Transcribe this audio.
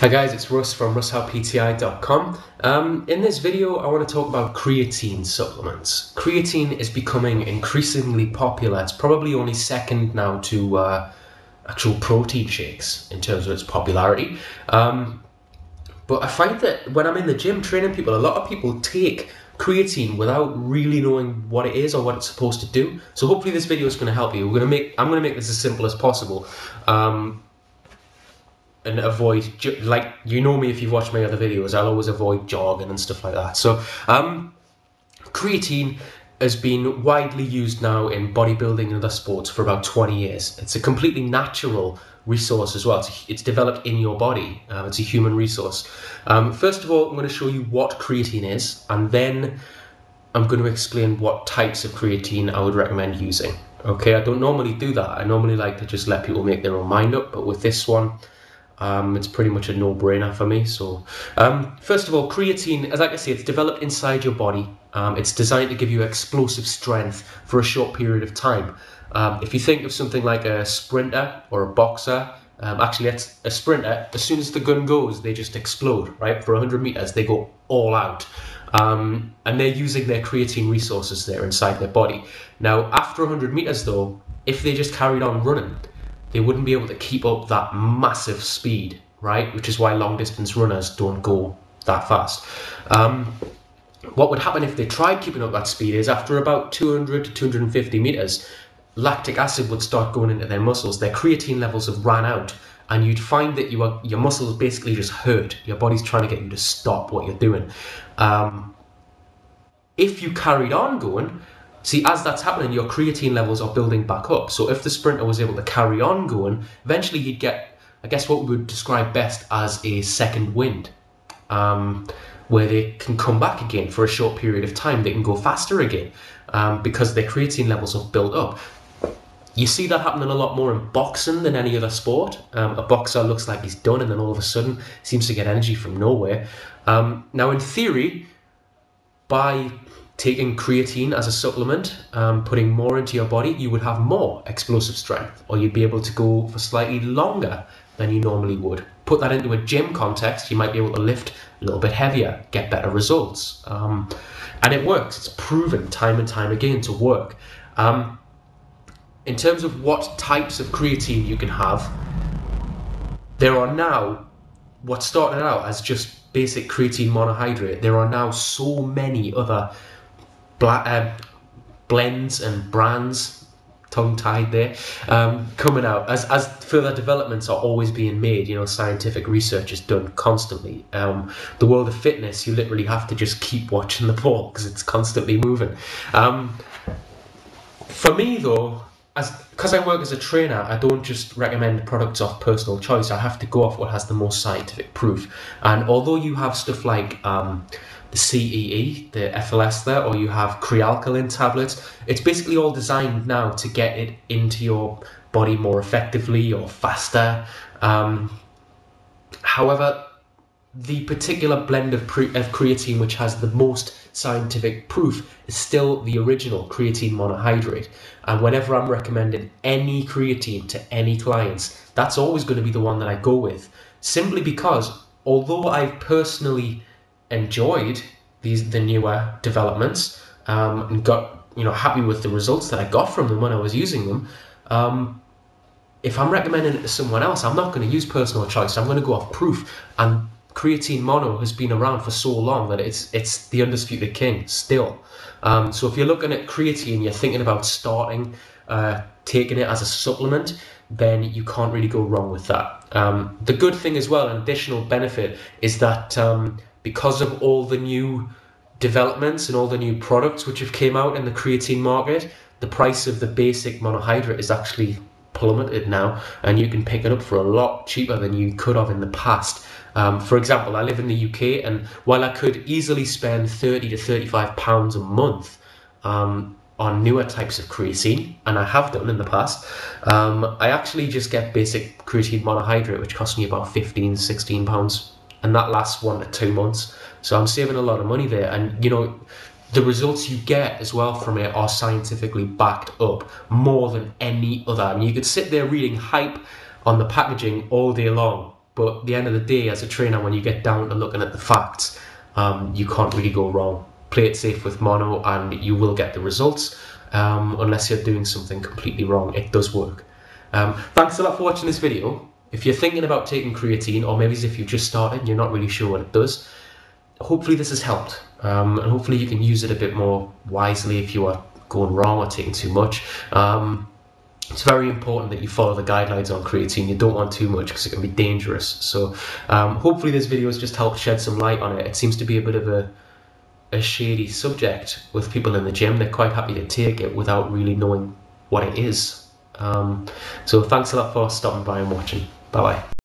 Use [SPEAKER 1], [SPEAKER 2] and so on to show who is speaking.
[SPEAKER 1] Hi guys, it's Russ from russhowepti.com. In this video I want to talk about creatine supplements. Creatine is becoming increasingly popular. It's probably only second now to actual protein shakes in terms of its popularity. But I find that when I'm in the gym training people, a lot of people take creatine without really knowing what it is or what it's supposed to do. So hopefully this video is going to help you. I'm going to make this as simple as possible. And avoid, like, you know me if you've watched my other videos, I'll always avoid jogging and stuff like that. So creatine has been widely used now in bodybuilding and other sports for about 20 years. It's a completely natural resource as well. It's developed in your body. It's a human resource. First of all, I'm going to show you what creatine is, and then I'm going to explain what types of creatine I would recommend using. Okay, I don't normally do that. I normally like to just let people make their own mind up, but with this one, it's pretty much a no-brainer for me. So first of all, creatine, as like I say, it's developed inside your body. It's designed to give you explosive strength for a short period of time. If you think of something like a sprinter or a boxer, actually that's a sprinter, as soon as the gun goes, they just explode, right? For 100 meters, they go all out. And they're using their creatine resources there inside their body. Now, after 100 meters though, if they just carried on running, they wouldn't be able to keep up that massive speed, right? Which is why long distance runners don't go that fast. What would happen if they tried keeping up that speed is after about 200 to 250 meters, lactic acid would start going into their muscles. Their creatine levels have ran out, and you'd find that your muscles basically just hurt. Your body's trying to get you to stop what you're doing. If you carried on going, see, as that's happening, your creatine levels are building back up. So if the sprinter was able to carry on going, eventually you'd get, I guess, what we would describe best as a second wind, where they can come back again for a short period of time. They can go faster again because their creatine levels have built up. You see that happening a lot more in boxing than any other sport. A boxer looks like he's done and then all of a sudden seems to get energy from nowhere. Now, in theory, by taking creatine as a supplement, putting more into your body, you would have more explosive strength, or you'd be able to go for slightly longer than you normally would. Put that into a gym context, you might be able to lift a little bit heavier, get better results. And it works. It's proven time and time again to work. In terms of what types of creatine you can have, there are now, what started out as just basic creatine monohydrate, there are now so many other blends and brands, tongue-tied there, coming out as further developments are always being made. You know, scientific research is done constantly. The world of fitness, you literally have to just keep watching the ball because it's constantly moving. For me though, because I work as a trainer, I don't just recommend products off personal choice. I have to go off what has the most scientific proof. And although you have stuff like the CEE, the FLS there, or you have Crealkaline tablets, it's basically all designed now to get it into your body more effectively or faster. However, the particular blend of creatine which has the most scientific proof is still the original creatine monohydrate. And whenever I'm recommending any creatine to any clients, that's always going to be the one that I go with, simply because although I've personally enjoyed the newer developments and got happy with the results that I got from them when I was using them, if I'm recommending it to someone else, I'm not going to use personal choice. I'm going to go off proof. And creatine mono has been around for so long that it's the undisputed king still. So if you're looking at creatine, you're thinking about starting taking it as a supplement, then you can't really go wrong with that. The good thing as well, an additional benefit, is that because of all the new developments and all the new products which have came out in the creatine market, the price of the basic monohydrate is actually plummeted now, and you can pick it up for a lot cheaper than you could have in the past. For example, I live in the UK, and while I could easily spend £30 to £35 a month on newer types of creatine, and I have done in the past, I actually just get basic creatine monohydrate, which costs me about £15, £16, and that lasts 1 to 2 months. So I'm saving a lot of money there, and the results you get as well from it are scientifically backed up more than any other. I mean, you could sit there reading hype on the packaging all day long, But at the end of the day, as a trainer, when you get down to looking at the facts, you can't really go wrong. Play it safe with mono and you will get the results, unless you're doing something completely wrong. It does work. Thanks a lot for watching this video. If you're thinking about taking creatine, or maybe if you've just started and you're not really sure what it does, hopefully this has helped, and hopefully you can use it a bit more wisely if you are going wrong or taking too much. It's very important that you follow the guidelines on creatine. You don't want too much because it can be dangerous. So hopefully this video has just helped shed some light on it. It seems to be a bit of a shady subject with people in the gym. They're quite happy to take it without really knowing what it is. So thanks a lot for stopping by and watching. Bye bye.